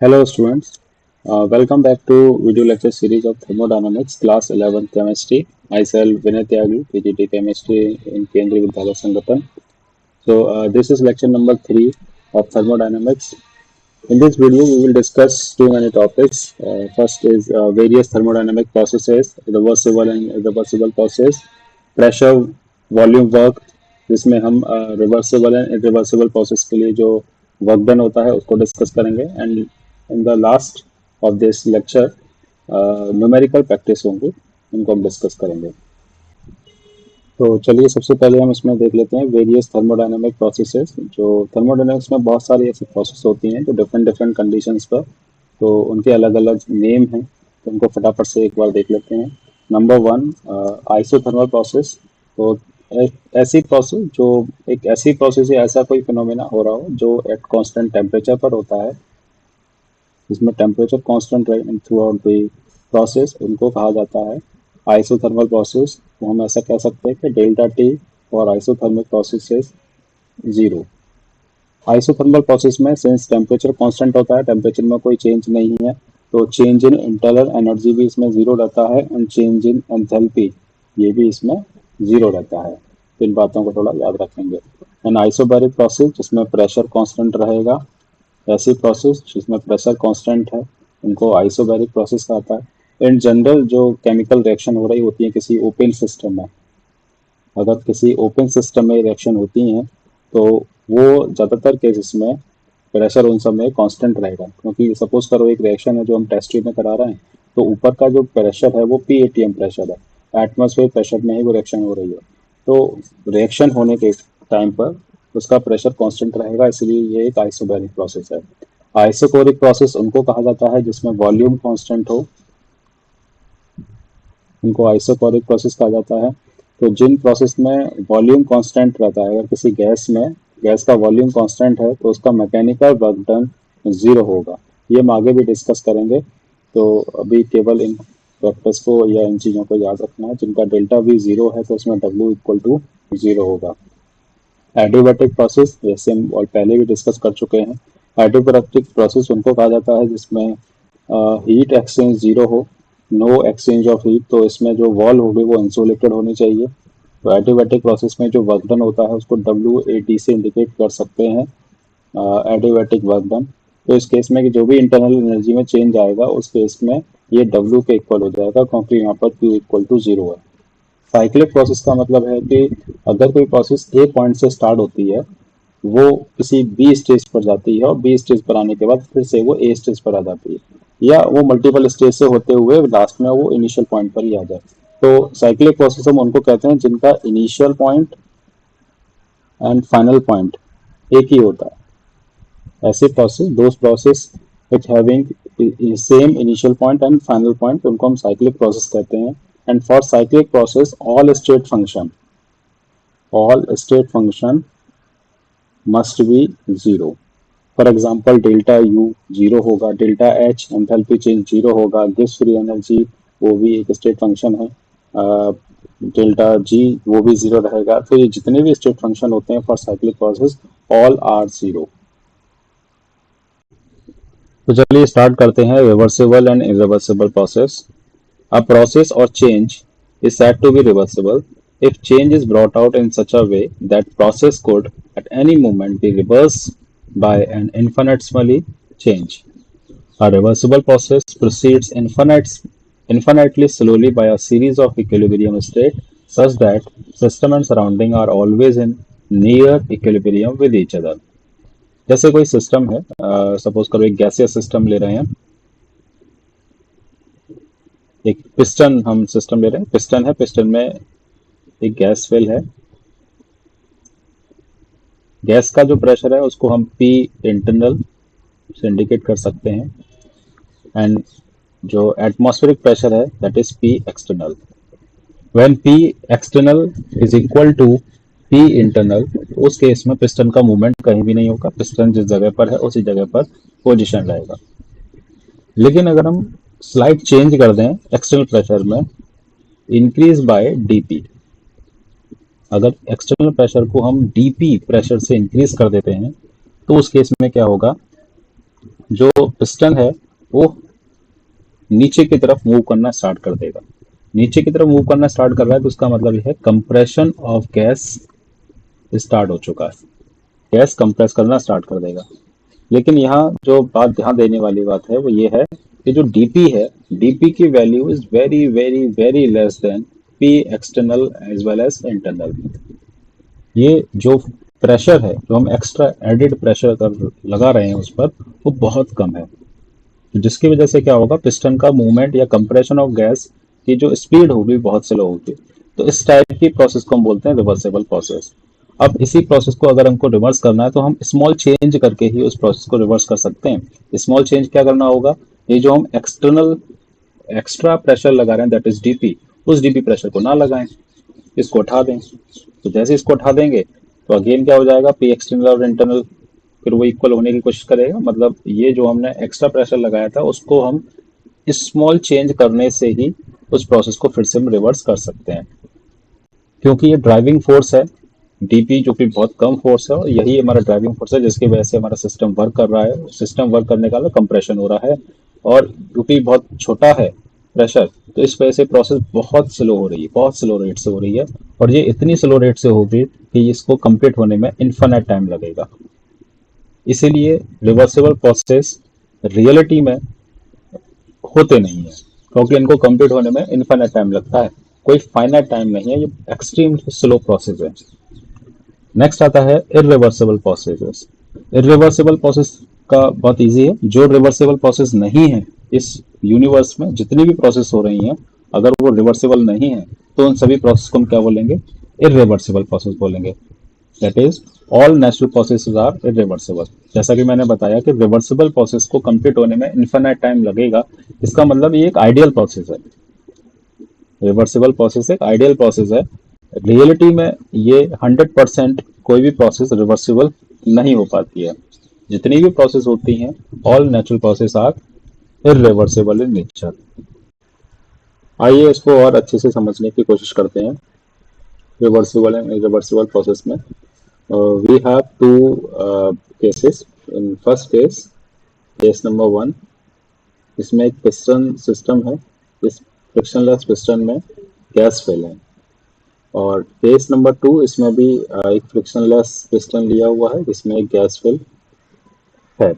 Hello students, welcome back to video lecture series of thermodynamics class 11 chemistry. Myself Vinay Tyagi, PGT chemistry in Kendriya Vidyalaya Sangathan. This is lecture number 3 of thermodynamics. In this video we will discuss too many topics. First is various thermodynamic processes, reversible and irreversible process, pressure, volume work, जिसमें हम reversible and irreversible process के लिए जो work done होता है उसको discuss करेंगे and in the last of this lecture numerical practice होंगे उनको हम डिस्कस करेंगे। तो चलिए सबसे पहले हम इसमें देख लेते हैं वेरियस थर्मोडायनामिक प्रोसेसेस। जो थर्मोडायनामिक्स में बहुत सारी ऐसी प्रोसेस होती हैं जो डिफरेंट डिफरेंट कंडीशंस पर, तो उनके अलग अलग नेम हैं, तो उनको फटाफट से एक बार देख लेते हैं। Number one, isothermal process. तो ऐसी प्रोसेस जो एक ऐसी प्रोसेस या ऐसा कोई फिनोमेना हो रहा हो जो एट कांस्टेंट टेम्परेचर पर होता है, जिसमें टेम्परेचर कांस्टेंट रहे थ्रू आउट द प्रोसेस, उनको कहा जाता है आइसोथर्मल प्रोसेस। तो हम ऐसा कह सकते हैं कि डेल्टा टी और isothermic process is zero. Isothermal process में सिंस टेम्परेचर कांस्टेंट होता है, टेम्परेचर में कोई चेंज नहीं है, तो चेंज इन इंटरनल एनर्जी भी इसमें जीरो रहता है एंड चेंज इन एंथैल्पी ये भी इसमें जीरो रहता है। तो इन बातों को थोड़ा याद रखेंगे। एंड आइसोबैरिक प्रोसेस जिसमें प्रेशर कांस्टेंट रहेगा, ऐसी प्रोसेस जिसमें प्रेशर कांस्टेंट है उनको आइसोबैरिक प्रोसेस कहता है। इन जनरल जो केमिकल रिएक्शन हो रही होती है किसी ओपन सिस्टम में, अगर किसी ओपन सिस्टम में रिएक्शन होती हैं तो वो ज़्यादातर केसेस में प्रेशर उन सब में कांस्टेंट रहेगा। क्योंकि सपोज करो एक रिएक्शन है जो हम टेस्ट ट्यूब में करा रहे हैं, तो ऊपर का जो प्रेशर है वो PATM प्रेशर है, एटमॉस्फेयर प्रेशर में ही वो रिएक्शन हो रही है। तो रिएक्शन होने के टाइम पर उसका प्रेशर कांस्टेंट रहेगा, इसलिए ये एक आइसोबैरिक प्रोसेस है। आइसोकोरिक प्रोसेस उनको कहा जाता है जिसमें वॉल्यूम कांस्टेंट हो, उनको आइसोकोरिक प्रोसेस कहा जाता है। तो जिन प्रोसेस में वॉल्यूम कांस्टेंट रहता है, अगर किसी गैस में गैस का वॉल्यूम कांस्टेंट है तो उसका मैकेनिकल वर्क डन जीरो होगा। ये हम आगे भी डिस्कस करेंगे। तो अभी केवल इन फैक्टर्स को या इन चीज़ों को याद रखना है। जिनका डेल्टा भी जीरो है तो उसमें W इक्वल टू जीरो होगा। एडियाबैटिक प्रोसेस जैसे हम और पहले भी डिस्कस कर चुके हैं, एडियाबैटिक प्रोसेस उनको कहा जाता है जिसमें हीट एक्सचेंज जीरो हो, नो एक्सचेंज ऑफ हीट। तो इसमें जो वॉल होगी वो इंसुलेटेड होनी चाहिए। तो एडियाबैटिक प्रोसेस में जो वर्क डन होता है उसको WAT से इंडिकेट कर सकते हैं, एडियाबैटिक वर्क डन। तो इस केस में कि जो भी इंटरनल एनर्जी में चेंज आएगा उस केस में ये W के इक्वल हो जाएगा, क्योंकि यहाँ पर Q इक्वल टू जीरो है। साइक्लिक प्रोसेस का मतलब है कि अगर कोई प्रोसेस ए पॉइंट से स्टार्ट होती है, वो किसी बी स्टेज पर जाती है और बी स्टेज पर आने के बाद फिर से वो ए स्टेज पर आ जाती है, या वो मल्टीपल स्टेज से होते हुए लास्ट में वो इनिशियल पॉइंट पर ही आ जाए। तो साइक्लिक प्रोसेस हम उनको कहते हैं जिनका initial point and final point एक ही होता है। ऐसे process those process which having same initial point and final point उनको हम साइक्लिक प्रोसेस कहते हैं। And for cyclic process all state function must be zero। For example delta U zero होगा, delta H enthalpy change zero होगा, Gibbs free energy वो भी एक state function है, डेल्टा G वो भी जीरो रहेगा। तो ये जितने भी स्टेट फंक्शन होते हैं for cyclic process all are zero. तो चलिए स्टार्ट करते हैं reversible and irreversible process. A process or change is said to be reversible if change is brought out in such a way that process could at any moment be reversed by an infinitesimally change. A reversible process proceeds infinitely slowly by a series of equilibrium states such that system and surrounding are always in near equilibrium with each other। जैसे कोई system है, suppose करो एक gaseous system ले रहे हैं, एक piston हम सिस्टम ले रहे हैं, पिस्टन है, पिस्टन में एक गैस फिल है, गैस का जो प्रेशर है उसको हम P इंटरनल से इंडिकेट कर सकते हैं एंड जो एटमॉस्फेरिक प्रेशर है that is P external. When P external is equal to P internal, तो उस केस में पिस्टन का मूवमेंट कहीं भी नहीं होगा, पिस्टन जिस जगह पर है उसी जगह पर पोजिशन रहेगा। लेकिन अगर हम स्लाइड चेंज कर दें एक्सटर्नल प्रेशर में, इंक्रीज बाय dP, अगर एक्सटर्नल प्रेशर को हम dP प्रेशर से इंक्रीज कर देते हैं तो उस केस में क्या होगा, जो पिस्टन है वो नीचे की तरफ मूव करना स्टार्ट कर देगा। नीचे की तरफ मूव करना स्टार्ट कर रहा है तो उसका मतलब यह है कंप्रेशन ऑफ गैस स्टार्ट हो चुका है, गैस कंप्रेस करना स्टार्ट कर देगा। लेकिन यहाँ जो बात ध्यान देने वाली बात है वो ये है कि जो डीपी है, डीपी की value is very very very less than p external as well as internal. ये जो प्रेशर है, जो हम एक्स्ट्रा एडिड प्रेशर कर लगा रहे हैं उस पर, वो बहुत कम है, जिसकी वजह से क्या होगा, पिस्टन का मूवमेंट या कंप्रेशन ऑफ गैस की जो स्पीड होगी बहुत स्लो होगी। तो इस टाइप की प्रोसेस को हम बोलते हैं रिवर्सेबल प्रोसेस। अब इसी प्रोसेस को अगर हमको रिवर्स करना है तो हम स्मॉल चेंज करके ही उस प्रोसेस को रिवर्स कर सकते हैं। स्मॉल चेंज क्या करना होगा, ये जो हम एक्सटर्नल एक्स्ट्रा प्रेशर लगा रहे हैं दैट इज डीपी, उस डीपी प्रेशर को ना लगाएं, इसको उठा दें। तो जैसे इसको उठा देंगे तो अगेन क्या हो जाएगा, पी एक्सटर्नल और इंटरनल फिर वो इक्वल होने की कोशिश करेगा। मतलब ये जो हमने एक्स्ट्रा प्रेशर लगाया था उसको हम स्मॉल चेंज करने से ही उस प्रोसेस को फिर से हम रिवर्स कर सकते हैं, क्योंकि ये ड्राइविंग फोर्स है डीपी, जो कि बहुत कम फोर्स है, और यही हमारा ड्राइविंग फोर्स है जिसकी वजह से हमारा सिस्टम वर्क कर रहा है। सिस्टम वर्क करने का कंप्रेशन हो रहा है, और क्योंकि बहुत छोटा है प्रेशर तो इस वजह से प्रोसेस बहुत स्लो हो रही है, बहुत स्लो रेट से हो रही है। और ये इतनी स्लो रेट से होगी कि इसको कंप्लीट होने में इन्फिनिट टाइम लगेगा। इसीलिए रिवर्सिबल प्रोसेस रियलिटी में होते नहीं है, क्योंकि इनको कंप्लीट होने में इन्फिनिट टाइम लगता है, कोई फाइनाइट टाइम नहीं है, ये एक्सट्रीम स्लो प्रोसेस है। नेक्स्ट आता है इरिवर्सिबल प्रोसेसेस। इरिवर्सिबल प्रोसेस का बहुत इजी है। जो रिवर्सिबल प्रोसेस नहीं है इस यूनिवर्स में, जितनी भी प्रोसेस हो रही हैं, अगर वो रिवर्सिबल नहीं है तो उन सभी प्रोसेस को हम क्या बोलेंगे, इरिवर्सिबल प्रोसेस बोलेंगे। That is all natural processes are irreversible. जैसा कि मैंने बताया कि रिवर्सिबल प्रोसेस को कंप्लीट होने में इन्फिनिट टाइम लगेगा, इसका मतलब ये एक आइडियल प्रोसेस है। रिवर्सिबल प्रोसेस एक आइडियल प्रोसेस है। रियलिटी में ये 100% कोई भी प्रोसेस रिवर्सिबल नहीं हो पाती है। जितनी भी प्रोसेस होती हैं, all natural process are irreversible in nature. आइए इसको और अच्छे से समझने की कोशिश करते हैं। रिवर्सिबल एंड इरिवर्सिबल प्रोसेस में we have two cases. In first case, case number 1, इसमें एक पिस्टन सिस्टम है। इस फ्रिक्शनलेस पिस्टन में गैस फिल है। और केस नंबर 2, इसमें भी एक फ्रिक्शनलेस पिस्टन लिया हुआ है जिसमें एक गैस फिल है।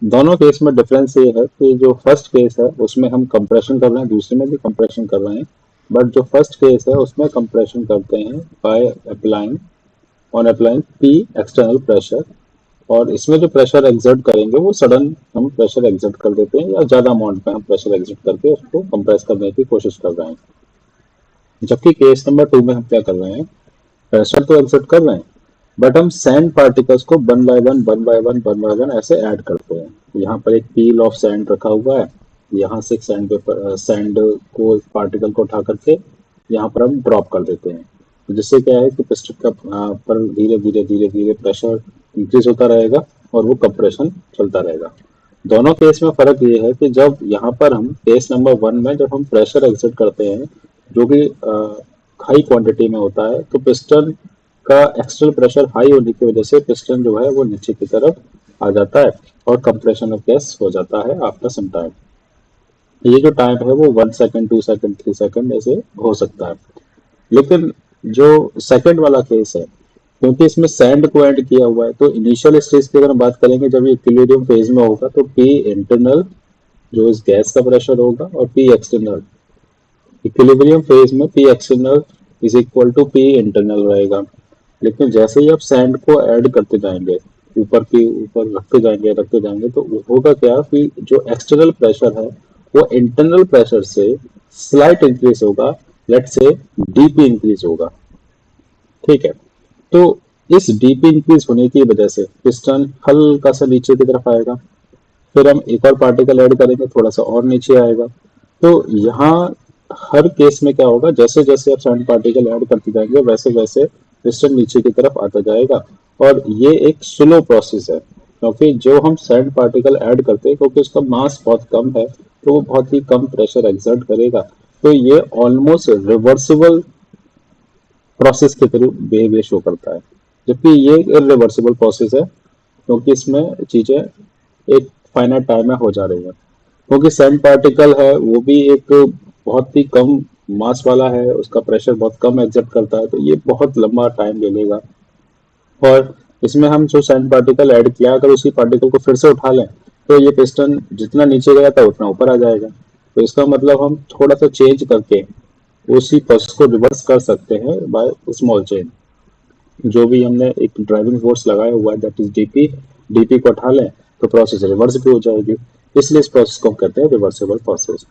दोनों केस में डिफरेंस ये है कि जो फर्स्ट केस है उसमें हम कंप्रेशन कर रहे हैं, दूसरे में भी कंप्रेशन कर रहे हैं, बट जो फर्स्ट केस है उसमें कंप्रेशन करते हैं by applying P external pressure. और इसमें जो प्रेशर एग्जर्ट करेंगे वो सडन हम प्रेशर एग्जर्ट कर देते हैं, या ज़्यादा अमाउंट में हम प्रेशर एग्जर्ट करके उसको कंप्रेस करने की कोशिश कर रहे हैं। जबकि केस नंबर 2 में हम क्या कर रहे हैं, प्रेशर तो एग्जर्ट कर रहे हैं बट हम सैंड पार्टिकल्स को वन बाय वन ऐसे ऐड करते हैं। यहाँ पर एक पील ऑफ सैंड रखा हुआ है, यहाँ से एक सैंड को पार्टिकल को उठा करके यहाँ पर हम ड्रॉप कर देते हैं। तो जिससे क्या है कि पिस्टन का पर धीरे धीरे धीरे धीरे प्रेशर इंक्रीज होता रहेगा और वो कंप्रेशन चलता रहेगा। दोनों केस में फर्क ये है कि जब यहाँ पर हम केस नंबर 1 में जब हम प्रेशर एक्सर्ट करते हैं जो कि हाई क्वांटिटी में होता है, तो पिस्टन का एक्सटर्नल प्रेशर हाई होने की वजह से पिस्टन जो है वो नीचे की तरफ आ जाता है और कंप्रेशन ऑफ गैस हो जाता है आफ्टर सम टाइम। ये जो टाइम है वो 1 सेकंड, 2 सेकंड, 3 सेकंड ऐसे हो सकता है। लेकिन जो सेकंड वाला केस है, क्योंकि इसमें सैंड को ऐड किया हुआ है, तो इनिशियल स्टेज की अगर हम बात करेंगे जब ये इक्विलिब्रियम फेज में होगा तो पी इंटरनल जो इस गैस का प्रेशर होगा और पी एक्सटर्नल, इक्विलिब्रियम फेज में p external is equal to p internal रहेगा। लेकिन जैसे ही आप सैंड को ऐड करते जाएंगे, ऊपर की ऊपर रखते जाएंगे तो होगा क्या कि जो एक्सटर्नल प्रेशर है वो इंटरनल प्रेशर से स्लाइट इंक्रीज होगा, लेट से डीपी इंक्रीज होगा। ठीक है, तो इस डीपी इंक्रीज होने की वजह से पिस्टन हल्का सा नीचे की तरफ आएगा, फिर हम एक और पार्टिकल ऐड करेंगे, थोड़ा सा और नीचे आएगा। तो यहाँ हर केस में क्या होगा, जैसे जैसे आप सैंड पार्टिकल ऐड करते जाएंगे वैसे वैसे पिस्टन नीचे की तरफ आता जाएगा। और ये एक स्लो प्रोसेस है, क्योंकि जो हम सैंड पार्टिकल ऐड करते हैं क्योंकि उसका मास बहुत कम है तो वो बहुत ही कम प्रेशर एक्सर्ट करेगा। तो ये ऑलमोस्ट रिवर्सिबल प्रोसेस के थ्रू बिहेवियर शो करता है, जबकि ये इरिवर्सिबल प्रोसेस है क्योंकि इसमें चीजें एक फाइनाइट टाइम में हो जा रही है, क्योंकि सैंड पार्टिकल है वो भी एक बहुत ही कम मास वाला है, उसका प्रेशर बहुत कम एग्जर्ट करता है, तो ये बहुत लंबा टाइम ले लेगा। और इसमें हम जो सैंड पार्टिकल ऐड किया, अगर उसी पार्टिकल को फिर से उठा लें तो ये पिस्टन जितना नीचे गया था उतना ऊपर आ जाएगा। तो इसका मतलब हम थोड़ा सा चेंज करके उसी प्रोसेस को रिवर्स कर सकते हैं बाय स्मॉल चेंज। जो भी हमने एक ड्राइविंग फोर्स लगाया हुआ है दैट इज डीपी, डीपी को उठा लें तो प्रोसेस रिवर्स भी हो जाएगी। इसलिए इस प्रोसेस को हम कहते हैं रिवर्सिबल प्रोसेस।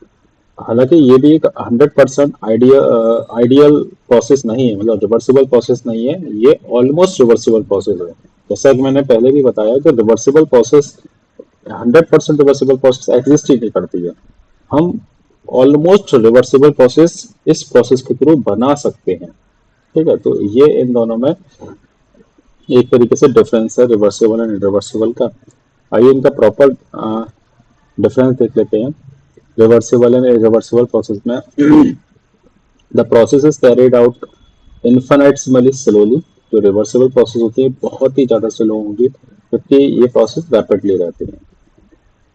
हालांकि ये भी एक 100% आइडियल प्रोसेस नहीं है, मतलब रिवर्सिबल प्रोसेस नहीं है, ये ऑलमोस्ट रिवर्सिबल प्रोसेस है। जैसा कि मैंने पहले भी बताया कि reversible process 100% reversible process exist ही नहीं करती है। हम ऑलमोस्ट रिवर्सिबल प्रोसेस इस प्रोसेस के थ्रू बना सकते हैं। ठीक है, तो ये इन दोनों में एक तरीके से डिफरेंस है रिवर्सिबल एंड इरिवर्सिबल का। आइए इनका प्रॉपर डिफरेंस देख लेते हैं। रिवर्सिबल एंड इरिवर्सिबल प्रोसेस में the process is carried out infinitesimally slowly. जो रिवर्सिबल प्रोसेस होती है बहुत ही ज़्यादा स्लो होंगी, जबकि ये प्रोसेस रैपिडली रहती है।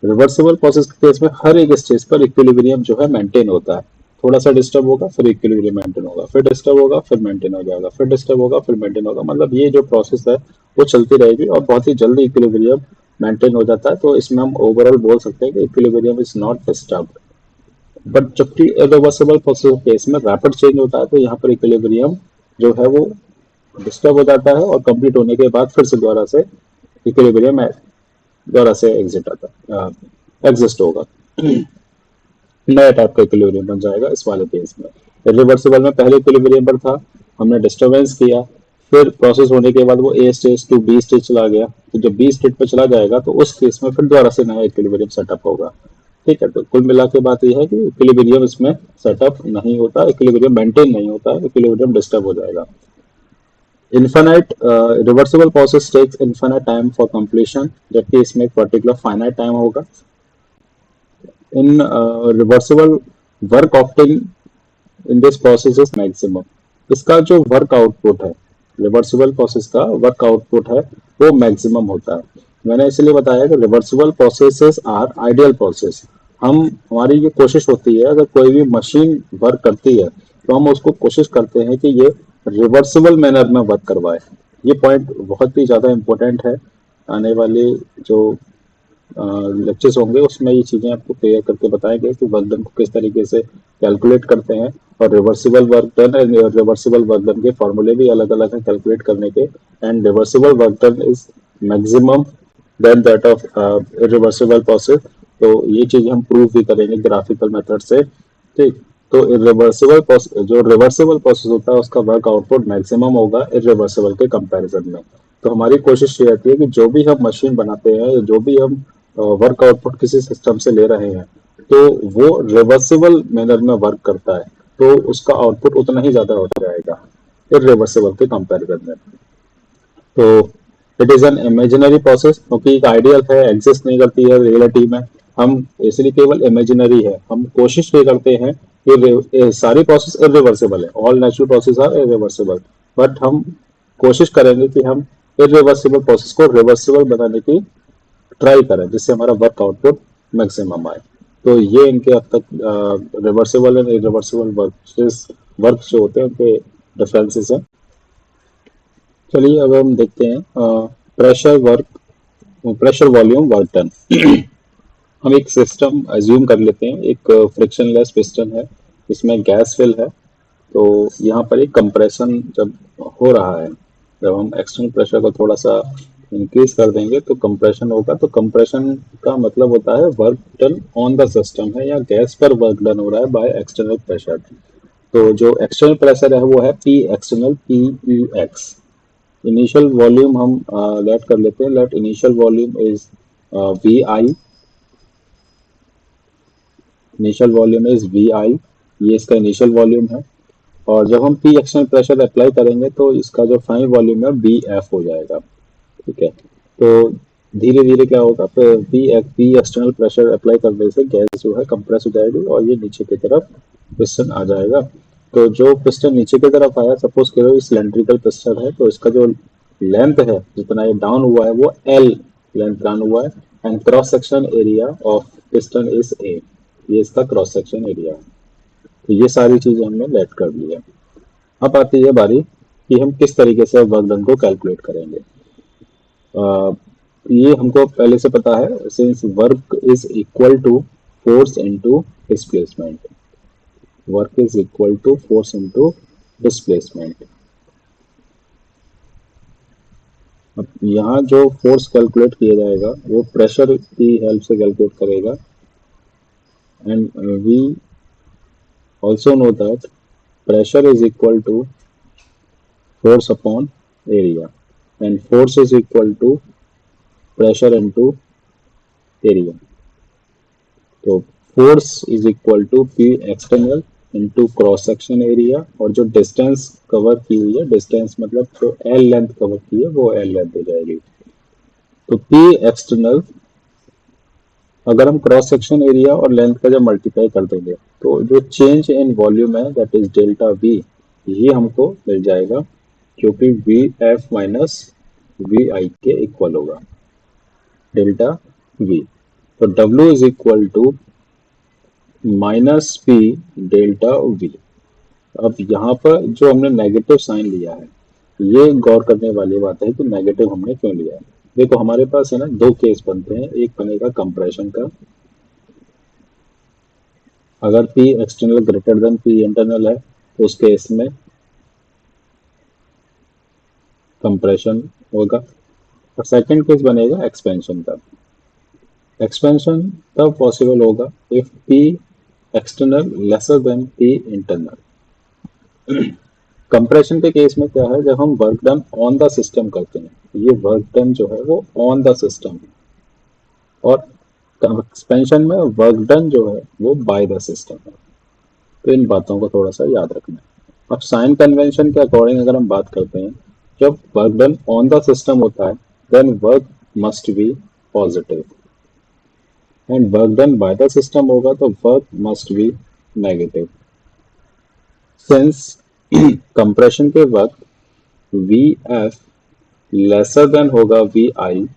रिवर्सिबल प्रोसेस के केस में हर एक स्टेज पर इक्विलिब्रियम जो है मेंटेन होता है। थोड़ा सा डिस्टर्ब होगा फिर इक्विलिब्रियम मेंटेन होगा, फिर डिस्टर्ब होगा फिर मेंटेन हो जाएगा, फिर डिस्टर्ब होगा फिर मेंटेन होगा, मतलब ये जो प्रोसेस है वो चलती रहेगी और बहुत ही जल्दी इक्विलिब्रियम मेंटेन हो जाता है। तो इसमें हम ओवरऑल बोल सकते हैं कि equilibrium is not disturb. But जबकि इरिवर्सिबल प्रोसेस के केस में रैपिड चेंज होता है, तो यहाँ पर इक्विलिब्रियम जो है वो डिस्टर्ब हो जाता है और कंप्लीट होने के बाद फिर से दोबारा से इक्विलिब्रियम दोबारा से एग्जिट आता एग्जिस्ट होगा। नया टाइप का इक्विलिब्रियम बन जाएगा इस वाले केस में। रिवर्सिबल में पहले इक्विलिब्रियम पर था, हमने डिस्टर्बेंस किया, फिर प्रोसेस होने के बाद वो A stage to B stage चला गया, तो जब बी स्टेज पर चला जाएगा तो उस केस में फिर दोबारा से नया इक्विलिब्रियम सेटअप होगा। ठीक है, तो कुल मिला के बात यह है कि इक्विलिब्रियम इसमें सेटअप नहीं होता, इक्विलिब्रियम मेंटेन नहीं होता, इक्विलिब्रियम डिस्टर्ब हो जाएगा। Infinite reversible process takes infinite time for completion, जबकि इसमें एक पर्टिकुलर फाइनाइट टाइम होगा। इन रिवर्सिबल वर्क ऑप्टिंग in this process is maximum. इसका जो वर्क आउटपुट है, रिवर्सिबल प्रोसेस का वर्क आउटपुट है वो मैक्सिमम होता है। मैंने इसलिए बताया कि reversible processes are ideal process. हम हमारी ये कोशिश होती है अगर कोई भी मशीन वर्क करती है तो हम उसको कोशिश करते हैं कि ये रिवर्सिबल मैनर में वर्क करवाए। ये पॉइंट बहुत ही ज़्यादा इम्पोर्टेंट है। आने वाले जो लेक्चर्स होंगे उसमें ये चीज़ें आपको क्लियर करके बताएंगे कि वर्क डन को किस तरीके से कैलकुलेट करते हैं, और reversible work done and reversible work done के फॉर्मूले भी अलग अलग हैं कैलकुलेट करने के। And reversible work done is maximum then that of irreversible process. तो ये चीज़ हम प्रूव भी करेंगे ग्राफिकल मेथड से। ठीक, तो जो रिवर्सिबल प्रोसेस होता है उसका वर्क आउटपुट मैक्सिमम होगा इरिवर्सिबल के कंपैरिजन में। तो हमारी कोशिश ये रहती है कि जो भी हम मशीन बनाते हैं या जो भी हम वर्क आउटपुट किसी सिस्टम से ले रहे हैं तो वो रिवर्सिबल मैनर में वर्क करता है, तो उसका आउटपुट उतना ही ज़्यादा हो जाएगा इरिवर्सिबल के कंपैरिजन में। तो it is an imaginary process, क्योंकि एक आइडियल है, एग्जिस्ट नहीं करती है रियलिटी में। हम इसलिए केवल इमेजिनरी है, हम कोशिश ये करते हैं कि सारी प्रोसेस इरिवर्सिबल है, all natural process are irreversible, but हम कोशिश करेंगे कि हम इरिवर्सिबल प्रोसेस को रिवर्सिबल बनाने की ट्राई करें जिससे हमारा वर्क आउटपुट मैक्सिमम आए। तो ये इनके अब तक रिवर्सिबल एंड इरिवर्सिबल वर्क जो होते हैं उनके डिफरेंसेस हैं। चलिए अब हम देखते हैं प्रेशर वॉल्यूम वर्क डन। हम एक सिस्टम अज्यूम कर लेते हैं, एक फ्रिक्शनलेस पिस्टन है, इसमें गैस फिल है। तो यहाँ पर एक कंप्रेशन जब हो रहा है, जब हम एक्सटर्नल प्रेशर को थोड़ा सा इंक्रीज कर देंगे तो कंप्रेशन होगा। तो कंप्रेशन का मतलब होता है work done on the system है, या गैस पर वर्क डन हो रहा है बाय एक्सटर्नल प्रेशर। तो जो एक्सटर्नल प्रेशर है वो है P external, P E X. Initial volume हम लेट कर लेते हैं, let initial volume is V I, initial volume is V I, ये इसका इनिशियल वॉल्यूम है। और जब हम पी एक्सटर्नल प्रेशर अप्लाई करेंगे तो इसका जो फाइनल वॉल्यूम है बी एफ हो जाएगा। ठीक है, तो धीरे धीरे क्या होगा, फिर पी एक्सटर्नल प्रेशर अप्लाई करने से गैस जो है कंप्रेस हो जाएगी और ये नीचे की तरफ पिस्टन आ जाएगा। तो जो पिस्टन नीचे की तरफ आया, सपोज करो सिलेंड्रिकल पिस्टन है, तो इसका जो लेंथ है जितना ये डाउन हुआ है वो एल लेंथ डाउन हुआ है, and cross section area of piston is a, ये इसका क्रॉस सेक्शन एरिया है। तो ये सारी चीजें हमने लेट कर ली है। अब आती है बारी कि हम किस तरीके से वर्क डन को कैलकुलेट करेंगे। ये हमको पहले से पता है, since work is equal to force into displacement, work is equal to force into displacement. अब यहाँ जो फोर्स कैलकुलेट किया जाएगा वो प्रेशर की हेल्प से कैलकुलेट करेगा, and we also know that pressure is equal to force upon area, and force is equal to pressure into area. तो force is equal to P external into cross section area, और जो distance cover की हुई है, distance मतलब जो L length cover की है वो L लेंथ हो जाएगी। तो P एक्सटर्नल अगर हम क्रॉस सेक्शन एरिया और लेंथ का जब मल्टीप्लाई कर देंगे तो जो चेंज इन वॉल्यूम है दैट इज डेल्टा V, ये हमको मिल जाएगा क्योंकि V F minus V I के इक्वल होगा डेल्टा वी। तो W is equal to minus P delta V. अब यहाँ पर जो हमने नेगेटिव साइन लिया है, ये गौर करने वाली बात है कि नेगेटिव हमने क्यों लिया है। देखो हमारे पास है ना दो केस बनते हैं, एक बनेगा कंप्रेशन का, अगर P external greater than P internal है तो उस केस में कंप्रेशन होगा, और सेकंड केस बनेगा एक्सपेंशन का। एक्सपेंशन तब पॉसिबल होगा if P external lesser than P internal. Compression के केस में क्या है, जब हम work done on the system करते हैं, ये वर्क डन जो है वो ऑन द सिस्टम है, और एक्सपेंशन में वर्क डन जो है वो बाय द सिस्टम है। तो इन बातों को थोड़ा सा याद रखना है। अब साइन कन्वेंशन के अकॉर्डिंग अगर हम बात करते हैं, जब work done on the system होता है then work must be positive, and work done by the system होगा तो work must be negative. Since compression के वक्त वी एफ लेसर देन होगा V I,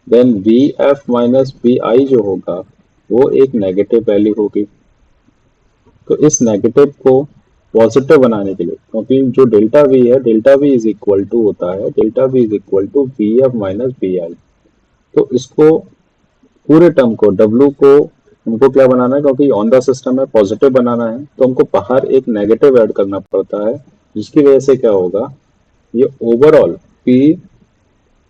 then V F minus V I जो होगा वो एक नेगेटिव वैल्यू होगी। तो इस नेगेटिव को पॉजिटिव बनाने के लिए, क्योंकि जो डेल्टा वी है, delta V is equal to होता है, delta V is equal to V F minus V I. तो इसको पूरे टर्म को डब्ल्यू को हमको क्या बनाना है, क्योंकि ऑन द सिस्टम है पॉजिटिव बनाना है, तो हमको बाहर एक नेगेटिव ऐड करना पड़ता है, जिसकी वजह से क्या होगा, ये ओवरऑल पी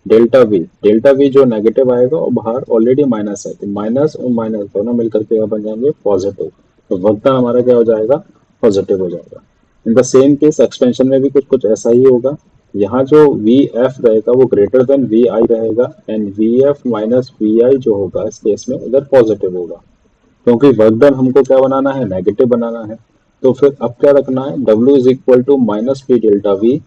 डेल्टा वी जो नेगेटिव आएगा और बाहर ऑलरेडी माइनस है, तो माइनस और माइनस दोनों मिलकर के बन जाएंगे पॉजिटिव, तो वर्क डन हमारा क्या हो जाएगा, पॉजिटिव हो जाएगा। In the same case expansion में भी कुछ कुछ ऐसा ही होगा। यहाँ जो वी एफ रहेगा वो ग्रेटर देन वी आई रहेगा, and V F minus V I जो होगा इस केस में इधर पॉजिटिव होगा, क्योंकि वर्क डन हमको क्या बनाना है, नेगेटिव बनाना है। तो फिर अब क्या रखना है, W is equal to minus P delta V,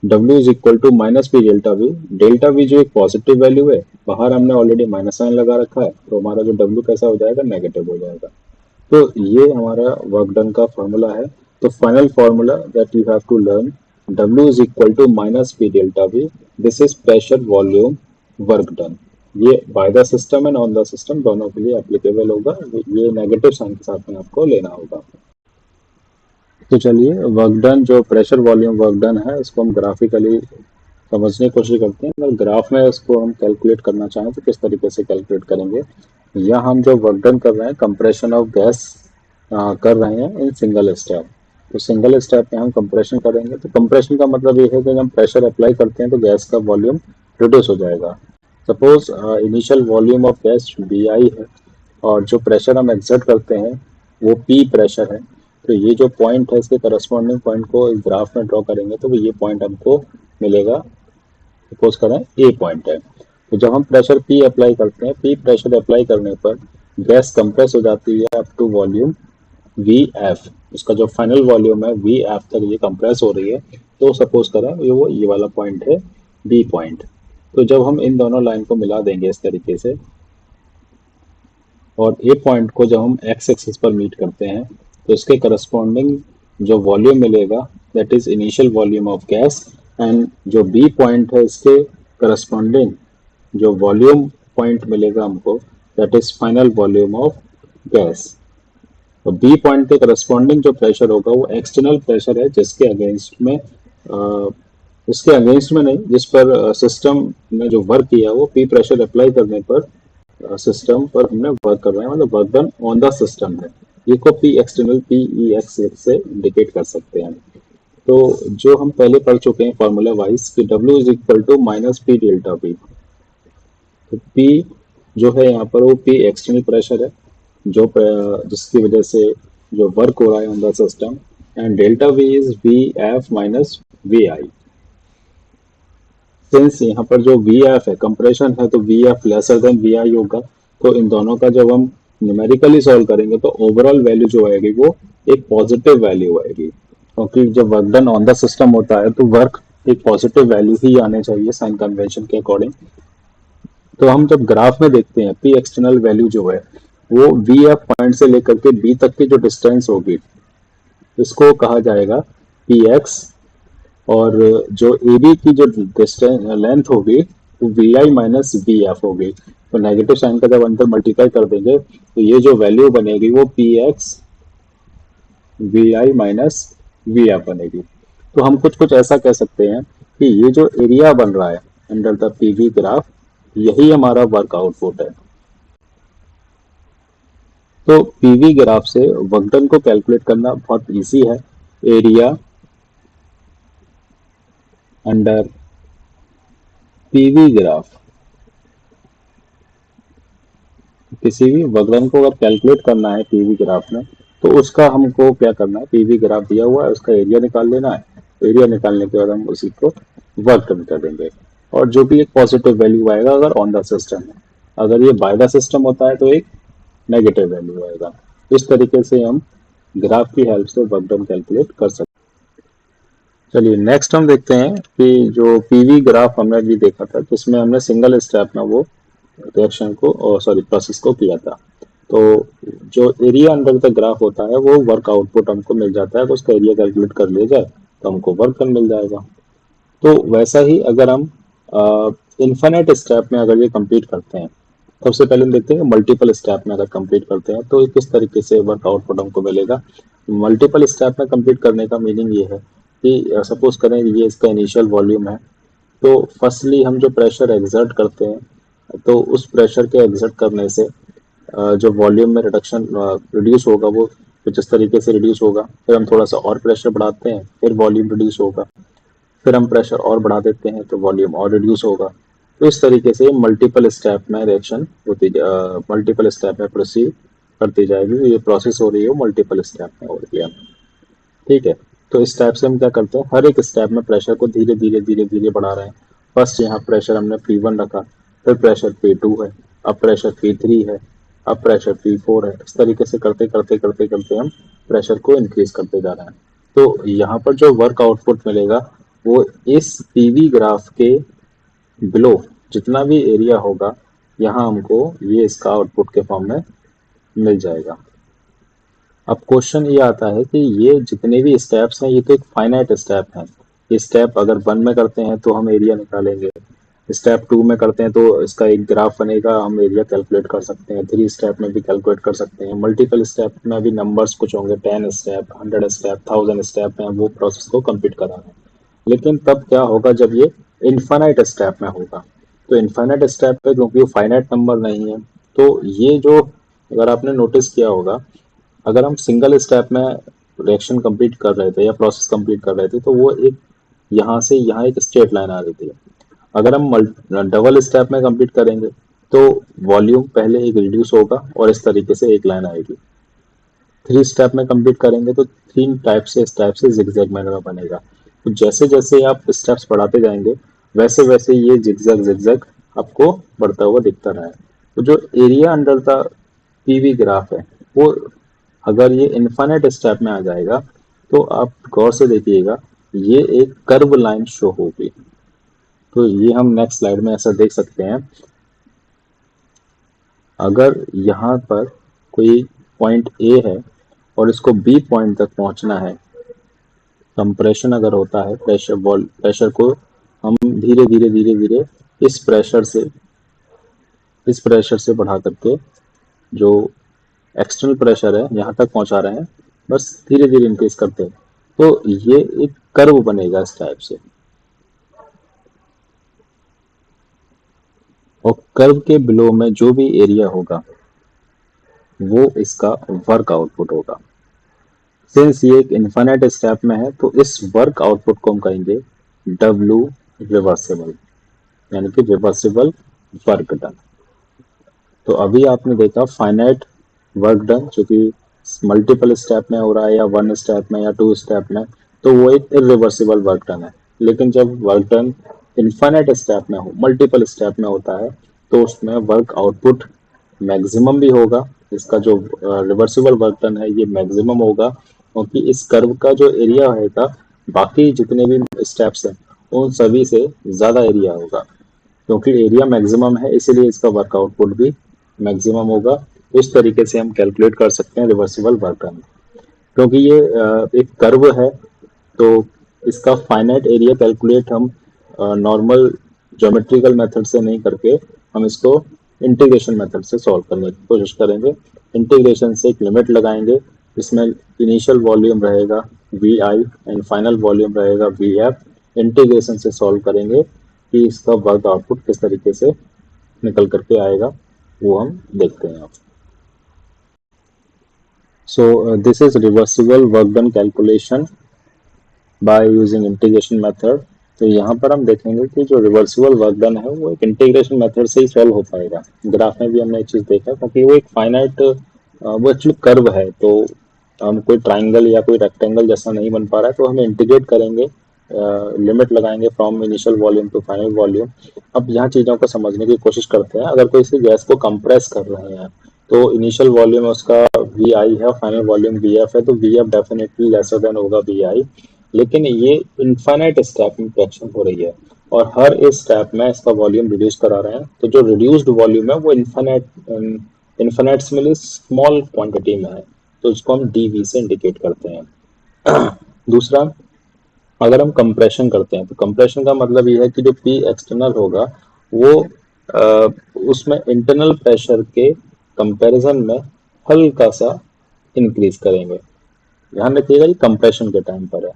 W is equal to minus P delta V. Delta V जो एक पॉजिटिव वैल्यू है, बाहर हमने ऑलरेडी माइनस साइन लगा रखा है, तो हमारा जो डब्ल्यू कैसा हो जाएगा, नेगेटिव हो जाएगा। तो ये हमारा वर्क डन का फॉर्मूला है। तो final formula that you have to learn, W is equal to minus P delta V, this is pressure volume work done. ये by the system and on the system दोनों के लिए applicable होगा, ये negative sign के साथ में आपको लेना होगा। तो चलिए वर्क डन जो प्रेशर वॉल्यूम वर्क डन है, इसको हम ग्राफिकली समझने की कोशिश करते हैं। अगर ग्राफ में इसको हम कैलकुलेट करना चाहें तो किस तरीके से कैलकुलेट करेंगे। या हम जो वर्क डन कर रहे हैं कंप्रेशन ऑफ गैस कर रहे हैं इन सिंगल स्टेप, तो सिंगल स्टेप में हम कंप्रेशन करेंगे। तो कंप्रेशन का मतलब ये है कि जब हम प्रेशर अप्लाई करते हैं तो गैस का वॉल्यूम रिड्यूस हो जाएगा। Suppose initial volume of gas V I है, और जो प्रेशर हम एक्सर्ट करते हैं वो पी प्रेशर है। तो ये जो पॉइंट है, इसके करस्पॉन्डिंग पॉइंट को इस ग्राफ में ड्रॉ करेंगे तो ये पॉइंट हमको मिलेगा, सपोज करें ए पॉइंट है। तो जब हम प्रेशर पी अप्लाई करते हैं, पी प्रेशर अप्लाई करने पर गैस कंप्रेस हो जाती है up to volume V F, उसका जो फाइनल वॉल्यूम है वी एफ तक ये कंप्रेस हो रही है। तो सपोज करें ये वाला पॉइंट है बी पॉइंट। तो जब हम इन दोनों लाइन को मिला देंगे इस तरीके से, और ए पॉइंट को जब हम एक्स एक्सिस पर मीट करते हैं तो इसके करस्पॉन्डिंग जो वॉल्यूम मिलेगा that is initial volume of gas, and जो बी पॉइंट है इसके करस्पॉन्डिंग जो वॉल्यूम पॉइंट मिलेगा हमको, that is final volume of gas. तो बी पॉइंट के करस्पॉन्डिंग जो प्रेशर होगा वो एक्सटर्नल प्रेशर है, जिसके अगेंस्ट में उसके अगेंस्ट में नहीं, जिस पर सिस्टम ने जो वर्क किया वो पी प्रेशर अप्लाई करने पर सिस्टम पर हमने वर्क कर रहे हैं, मतलब work done on the system है। ये को P external P E x से इंडिकेट कर सकते हैं। तो जो हम पहले पढ़ चुके हैं फॉर्मूला वाइज कि W is equal to minus P delta P. तो P जो है यहाँ पर वो P एक्सटर्नल प्रेशर है, जो जिसकी वजह से जो वर्क हो रहा है on the system, and delta V is V F minus V I. Since यहाँ पर जो वी एफ है कंप्रेशन है, तो V F lesser than V I होगा। तो इन दोनों का जब हम न्यूमेरिकली सॉल्व करेंगे तो ओवरऑल वैल्यू जो आएगी वो एक पॉजिटिव वैल्यू आएगी, क्योंकि जब work done on the system होता है तो वर्क एक पॉजिटिव वैल्यू ही आने चाहिए साइन कन्वेंशन के अकॉर्डिंग। तो हम जब ग्राफ में देखते हैं पी एक्सटर्नल वैल्यू जो है वो वी एफ पॉइंट से लेकर के बी तक की जो डिस्टेंस होगी इसको कहा जाएगा पी एक्स, और जो ए बी की जो डिस्टेंस लेंथ होगी वो V I minus V F होगी। तो नेगेटिव साइन का जब अंदर मल्टीप्लाई कर देंगे तो ये जो वैल्यू बनेगी वो P X V I minus V F बनेगी। तो हम कुछ कुछ ऐसा कह सकते हैं कि ये जो एरिया बन रहा है अंडर द पीवी ग्राफ, यही हमारा वर्क आउटपुट है। तो पीवी ग्राफ से वर्क डन को कैलकुलेट करना बहुत इजी है। एरिया अंडर पीवी ग्राफ, किसी भी वर्क डन को अगर कैलकुलेट करना है पीवी ग्राफ में तो उसका हमको क्या करना है, पीवी ग्राफ दिया हुआ है उसका एरिया निकाल लेना है। एरिया निकालने के बाद हम उसी को वर्क डन कर देंगे, और जो भी एक पॉजिटिव वैल्यू आएगा अगर ऑन द सिस्टम है, अगर ये बाय द सिस्टम होता है तो एक नेगेटिव वैल्यू आएगा। इस तरीके से हम ग्राफ की हेल्प से वर्क डन कैलकुलेट कर सकते हैं। चलिए नेक्स्ट हम देखते हैं कि जो पीवी ग्राफ हमने अभी देखा था जिसमें हमने सिंगल स्टेप में वो रिएक्शन को सॉरी प्रोसेस को किया था। तो जो एरिया अंडर द ग्राफ होता है वो वर्क आउटपुट हमको मिल जाता है, तो उसका एरिया कैलकुलेट कर लिया जाए तो हमको वर्क डन मिल जाएगा। तो वैसा ही अगर हम इन्फिनिट स्टेप में अगर ये कंप्लीट करते हैं, सबसे पहले हम देखते हैं मल्टीपल स्टेप में अगर कंप्लीट करते हैं तो किस तरीके से वर्क आउटपुट हमको मिलेगा। मल्टीपल स्टेप में कंप्लीट करने का मीनिंग ये है कि सपोज करें ये इसका इनिशियल वॉल्यूम है, तो फर्स्टली हम जो प्रेशर एग्जर्ट करते हैं तो उस प्रेशर के एग्जर्ट करने से जो वॉल्यूम में रिडक्शन रिड्यूस होगा वो कुछ इस तरीके से रिड्यूस होगा। फिर हम थोड़ा सा और प्रेशर बढ़ाते हैं, फिर वॉल्यूम रिड्यूस होगा, फिर हम प्रेशर और बढ़ा देते हैं तो वॉल्यूम और रिड्यूस होगा। तो इस तरीके से मल्टीपल स्टेप में रिएक्शन होती मल्टीपल स्टेप में प्रोसीड करती जाएगी। ये प्रोसेस हो रही है वो मल्टीपल स्टेप में हो रही है, ठीक है। तो इस स्टेप से हम क्या करते हैं, हर एक स्टेप में प्रेशर को धीरे धीरे धीरे धीरे बढ़ा रहे हैं। फर्स्ट यहाँ प्रेशर हमने P1 रखा, फिर प्रेशर P2 है, अब प्रेशर P3 है, अब प्रेशर P4 है। इस तरीके से करते करते करते करते हम प्रेशर को इंक्रीज करते जा रहे हैं। तो यहाँ पर जो वर्क आउटपुट मिलेगा वो इस पीवी ग्राफ के बिलो जितना भी एरिया होगा यहाँ हमको ये इसका आउटपुट के फॉर्म में मिल जाएगा। अब क्वेश्चन ये आता है कि ये जितने भी स्टेप्स हैं ये तो एक फाइनाइट स्टेप हैं। ये स्टेप अगर 1 में करते हैं तो हम एरिया निकालेंगे, स्टेप 2 में करते हैं तो इसका एक ग्राफ बनेगा, हम एरिया कैलकुलेट कर सकते हैं, 3 स्टेप में भी कैलकुलेट कर सकते हैं, मल्टीपल स्टेप में भी नंबर्स कुछ होंगे, 10 स्टेप, 100 स्टेप, 1000 स्टेप में वो प्रोसेस को कंप्लीट कराना है। लेकिन तब क्या होगा जब ये इनफाइनाइट स्टेप में होगा। तो इनफाइनाइट स्टेप पे क्योंकि वो फाइनाइट नंबर नहीं है, तो ये जो अगर आपने नोटिस किया होगा, अगर हम सिंगल स्टेप में रिएक्शन कंप्लीट कर रहे थे या प्रोसेस कंप्लीट कर रहे थे तो वो एक यहाँ से यहाँ एक स्ट्रेट लाइन आ रही थी। अगर हम डबल स्टेप में कंप्लीट करेंगे तो वॉल्यूम पहले एक रिड्यूस होगा और इस तरीके से एक लाइन आएगी। 3 स्टेप में कंप्लीट करेंगे तो 3 टाइप से जिगजैग मैनर में बनेगा। तो जैसे जैसे आप स्टेप्स बढ़ाते जाएंगे वैसे वैसे ये जिगजैग जिगजैग आपको बढ़ता हुआ दिखता रहा है। तो जो area under the PV graph है वो अगर ये इनफाइनाइट स्टेप में आ जाएगा तो आप गौर से देखिएगा ये एक कर्व लाइन शो होगी। तो ये हम नेक्स्ट स्लाइड में ऐसा देख सकते हैं। अगर यहाँ पर कोई पॉइंट ए है और इसको बी पॉइंट तक पहुंचना है, कंप्रेशन अगर होता है प्रेशर को हम धीरे धीरे धीरे धीरे इस प्रेशर से इस प्रेशर से बढ़ा करके जो एक्सटर्नल प्रेशर है यहाँ तक पहुंचा रहे हैं, बस धीरे धीरे इंक्रीज करते हैं। तो ये एक कर्व बनेगा इस टाइप से, और कर्व के बिलो में जो भी एरिया होगा वो इसका वर्क आउटपुट होगा। सिंस ये एक इनफाइनाइट स्टेप में है तो इस वर्क आउटपुट को हम कहेंगे W रिवर्सिबल, यानी कि रिवर्सिबल वर्क डन। तो अभी आपने देखा फाइनाइट वर्क डन जो कि मल्टीपल स्टेप में हो रहा है या वन स्टेप में या टू स्टेप में, तो वो एक इरिवर्सिबल वर्क डन है। लेकिन जब वर्क डन इनफाइनाइट स्टेप में हो, मल्टीपल स्टेप में होता है, तो उसमें वर्क आउटपुट मैक्सिमम भी होगा। इसका जो रिवर्सिबल वर्क डन है ये मैक्सिमम होगा, क्योंकि इस कर्व का जो एरिया होगा बाकी जितने भी स्टेप्स हैं उन सभी से ज़्यादा एरिया होगा। क्योंकि एरिया मैक्सिमम है इसीलिए इसका वर्क आउटपुट भी मैक्सिमम होगा। उस तरीके से हम कैलकुलेट कर सकते हैं रिवर्सिबल वर्क डन। क्योंकि ये एक कर्व है तो इसका फाइनाइट एरिया कैलकुलेट हम नॉर्मल ज्योमेट्रिकल मेथड से नहीं करके हम इसको इंटीग्रेशन मेथड से सॉल्व करने की कोशिश करेंगे। इंटीग्रेशन से एक लिमिट लगाएंगे, इसमें इनिशियल वॉल्यूम रहेगा V I and final volume रहेगा वी एफ। इंटीग्रेशन से सॉल्व करेंगे कि इसका वर्क आउटपुट किस तरीके से निकल करके आएगा, वो हम देखते हैं। So this is reversible work done calculation by using integration method। तो यहाँ पर हम देखेंगे कि जो रिवर्सिबल वर्क डन है वो एक इंटीग्रेशन मेथड से ही सॉल्व हो पाएगा। ग्राफ में भी हमने एक चीज़ देखा, क्योंकि वो एक फाइनाइट वो एक्चुअली कर्व है, तो हम कोई ट्राइंगल या कोई रेक्टेंगल जैसा नहीं बन पा रहा है, तो हम इंटीग्रेट करेंगे, लिमिट लगाएंगे from initial volume to final volume. अब यहाँ चीज़ों को समझने की कोशिश करते हैं। अगर कोई सी गैस को कंप्रेस कर रहे हैं तो इनिशियल वॉल्यूम उसका वी आई है, फाइनल वॉल्यूम वी एफ है, तो V F definitely laser than होगा वी आई। लेकिन ये इनफाइनाइट स्टेप में रिएक्शन हो रही है और हर इस स्टेप में इसका वॉल्यूम रिड्यूस करा रहे हैं, तो जो रिड्यूस्ड वॉल्यूम है वो इनफाइनाइट से मिली स्मॉल क्वांटिटी में है, तो इसको हम डी से इंडिकेट करते हैं। दूसरा, अगर हम कंप्रेशन करते हैं तो कंप्रेशन का मतलब ये है कि जो पी एक्सटर्नल होगा वो उसमें इंटरनल प्रेशर के कंपैरिजन में हल्का सा इंक्रीज करेंगे। ध्यान रखिएगा ये कंप्रेशन के टाइम पर है।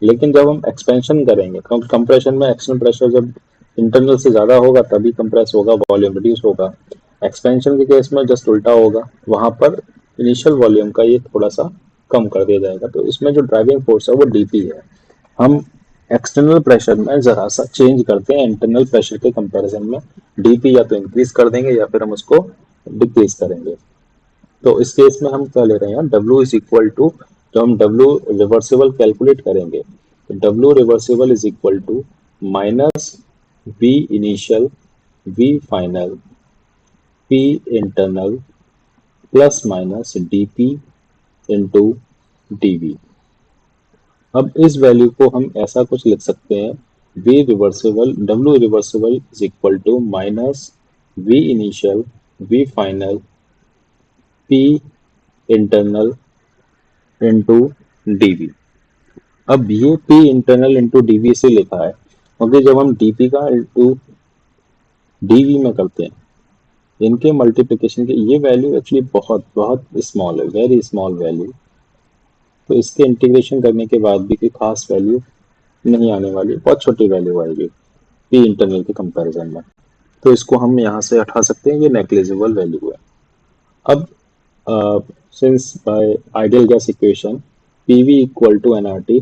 लेकिन जब हम एक्सपेंशन करेंगे, क्योंकि कंप्रेशन में एक्सटर्नल प्रेशर जब इंटरनल से ज़्यादा होगा तभी कंप्रेस होगा, वॉल्यूम रिड्यूस होगा। एक्सपेंशन के केस में जस्ट उल्टा होगा, वहाँ पर इनिशियल वॉल्यूम का ये थोड़ा सा कम कर दिया जाएगा। तो इसमें जो ड्राइविंग फोर्स है वो डीपी है। हम एक्सटर्नल प्रेशर में ज़रा सा चेंज करते हैं इंटरनल प्रेशर के कंपैरिजन में, डीपी या तो इंक्रीज कर देंगे या फिर हम उसको डिक्रीज करेंगे। तो इस केस में हम क्या ले रहे हैं, W इज इक्वल टू, जब हम W रिवर्सिबल कैलकुलेट करेंगे तो W reversible is equal to minus V initial, V final, P internal plus minus DP into DV। अब इस वैल्यू को हम ऐसा कुछ लिख सकते हैं, V reversible, W reversible is equal to minus V initial, V final, P internal into DV। अब ये P इंटरनल इंटू DV से लिखा है क्योंकि जब हम DP का इंटू DV में करते हैं, इनके मल्टीप्लिकेशन की ये वैल्यू एक्चुअली बहुत बहुत स्मॉल है, वेरी स्मॉल वैल्यू। तो इसके इंटीग्रेशन करने के बाद भी कोई खास वैल्यू नहीं आने वाली, बहुत छोटी वैल्यू आएगी P इंटरनल के कंपैरिजन में। तो इसको हम यहाँ से हटा सकते हैं, ये नेग्लिजिबल वैल्यू है। अब since by ideal gas equation PV equal to nRT,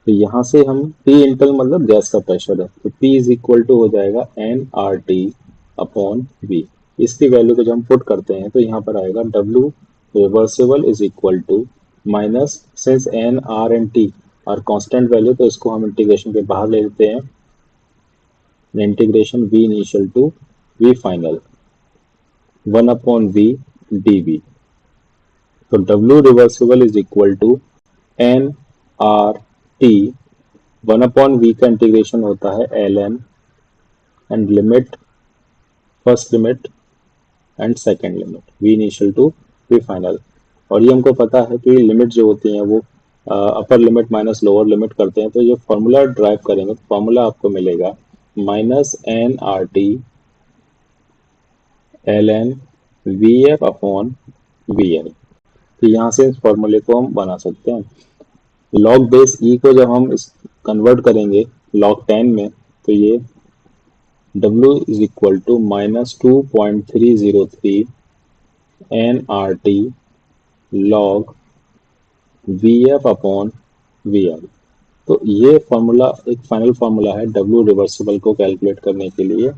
तो यहाँ से हम P इंटरनल मतलब गैस का प्रेशर है, तो P इज इक्वल टू हो जाएगा nRT अपॉन V। इसकी वैल्यू को जब हम पुट करते हैं तो यहाँ पर आएगा W reversible is equal to minus, since N R and T are constant value तो इसको हम इंटीग्रेशन के बाहर ले लेते हैं, integration V initial to V final 1 upon V dV। तो W reversible is equal to nRT, 1 upon V का इंटीग्रेशन होता है ln and limit, first limit and second limit, V initial to V final. और ये हमको पता है कि लिमिट जो होती हैं वो upper limit minus lower limit करते हैं, तो ये फॉर्मूला ड्राइव करेंगे तो फॉर्मूला आपको मिलेगा minus nRT L N V F upon V L. तो यहाँ से इस फॉर्मूले को हम बना सकते हैं। लॉग बेस ई को जब हम इस कन्वर्ट करेंगे लॉग 10 में, तो ये W is equal to -2.303 N R T log V F upon V L. तो ये फॉर्मूला एक फाइनल फार्मूला है W रिवर्सिबल को कैलकुलेट करने के लिए।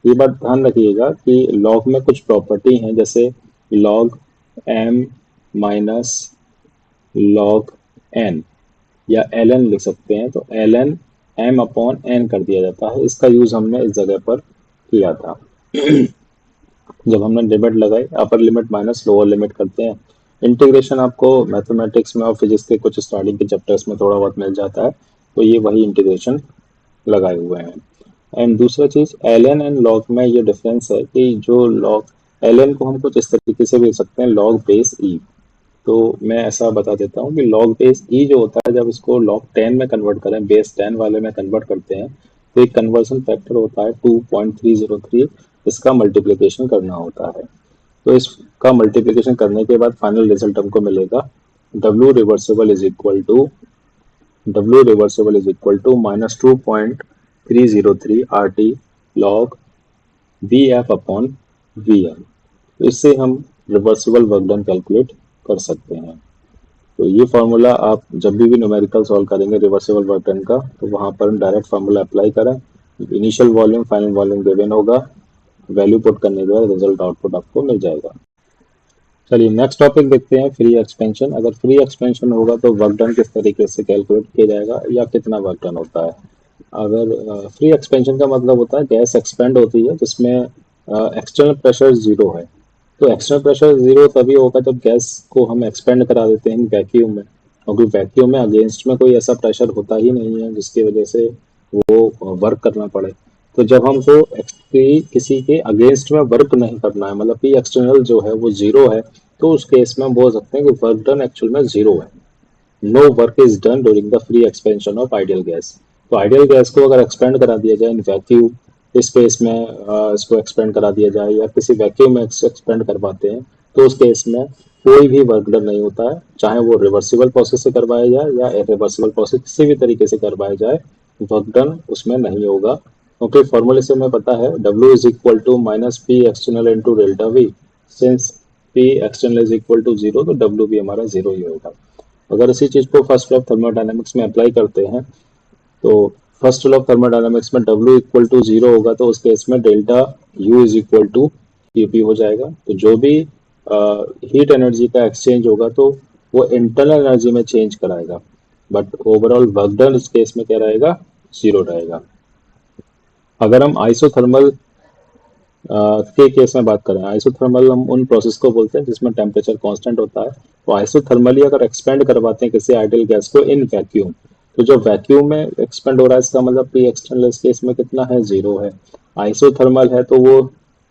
ये बात ध्यान रखिएगा कि लॉग में कुछ प्रॉपर्टी हैं, जैसे log m minus log n या ln लिख सकते हैं। तो ln m अपॉन n कर दिया जाता है। इसका यूज हमने इस जगह पर किया था जब हमने लिमिट लगाई, upper limit minus lower limit करते हैं। इंटीग्रेशन आपको मैथमेटिक्स में और फिजिक्स के कुछ स्टार्टिंग के चैप्टर्स में थोड़ा बहुत मिल जाता है, तो ये वही इंटीग्रेशन लगाए हुए हैं। एंड दूसरा चीज एल एन एंड लॉग में ये डिफरेंस है कि जो लॉग एल एन को हम कुछ इस तरीके से भी लिख सकते हैं, लॉग बेस ई। तो मैं ऐसा बता देता हूँ कि लॉग बेस ई जो होता है, जब इसको लॉग 10 में कन्वर्ट करें, बेस 10 वाले में कन्वर्ट करते हैं, तो एक कन्वर्जन फैक्टर होता है 2.303, इसका मल्टीप्लिकेशन करना होता है। तो इसका मल्टीप्लिकेशन करने के बाद फाइनल रिजल्ट हमको मिलेगा W reversible is equal to -2.303 R T log V F upon V L. तो इससे हम रिवर्सिबल वर्क डन कैलकुलेट कर सकते हैं। तो ये फार्मूला आप जब भी न्यूमेरिकल सॉल्व करेंगे रिवर्सिबल वर्क डन का, तो वहाँ पर डायरेक्ट फार्मूला अप्लाई करें। Initial volume final volume given होगा, वैल्यू पुट करने के बाद रिजल्ट आउटपुट आपको मिल जाएगा। चलिए नेक्स्ट टॉपिक देखते हैं, फ्री एक्सपेंशन। अगर फ्री एक्सपेंशन होगा तो वर्क डन किस तरीके से कैलकुलेट किया जाएगा या कितना वर्क डन होता है। अगर फ्री एक्सपेंशन का मतलब होता है गैस एक्सपेंड होती है जिसमें एक्सटर्नल प्रेशर जीरो है। तो एक्सटर्नल प्रेशर जीरो तभी होगा जब गैस को हम एक्सपेंड करा देते हैं वैक्यूम में, क्योंकि वैक्यूम में अगेंस्ट में कोई ऐसा प्रेशर होता ही नहीं है जिसकी वजह से वो वर्क करना पड़े। तो जब हमको किसी के अगेंस्ट में वर्क नहीं करना है, मतलब कि एक्सटर्नल जो है वो जीरो है, तो उस केस में हम बोल सकते हैं कि वर्क डन एक्चुअल में जीरो है। No work is done during the free expansion of ideal gas. तो आइडियल गैस को अगर एक्सपेंड करा दिया जाए इन वैक्यूम स्पेस में, इसको एक्सपेंड करा दिया जाए या किसी वैक्यूम में एक्सपेंड करवाते हैं, तो उस केस में कोई भी वर्क डन नहीं होता है, चाहे वो रिवर्सिबल प्रोसेस से करवाया जाए या इरिवर्सिबल प्रोसेस किसी भी तरीके से करवाया जाए, वर्क डन उसमें नहीं होगा। क्योंकि फॉर्मूले से हमें पता है W is equal to minus P external into delta V. Since P external is equal to zero, तो W भी हमारा जीरो ही होगा। अगर इसी चीज को फर्स्ट लॉ ऑफ थर्मोडायनामिक्स में अप्लाई करते हैं, तो फर्स्ट लॉ ऑफ थर्मोडायनामिक्स में W इक्वल टू जीरो होगा, तो उस केस में delta U is equal to Qp हो जाएगा। तो जो भी हीट एनर्जी का एक्सचेंज होगा, तो वो इंटरनल एनर्जी में चेंज कराएगा, बट ओवरऑल वर्क डन इस केस में क्या रहेगा, जीरो रहेगा। अगर हम आइसोथर्मल के केस में बात करें, आइसोथर्मल हम उन प्रोसेस को बोलते हैं जिसमें टेम्परेचर कांस्टेंट होता है। तो आइसोथर्मली अगर एक्सपेंड करवाते हैं किसी आइडियल गैस को इन वैक्यूम, तो जो वैक्यूम में एक्सपेंड हो रहा है इसका मतलब पी एक्सटर्नल इस केस में कितना है, जीरो है। आइसोथर्मल है तो वो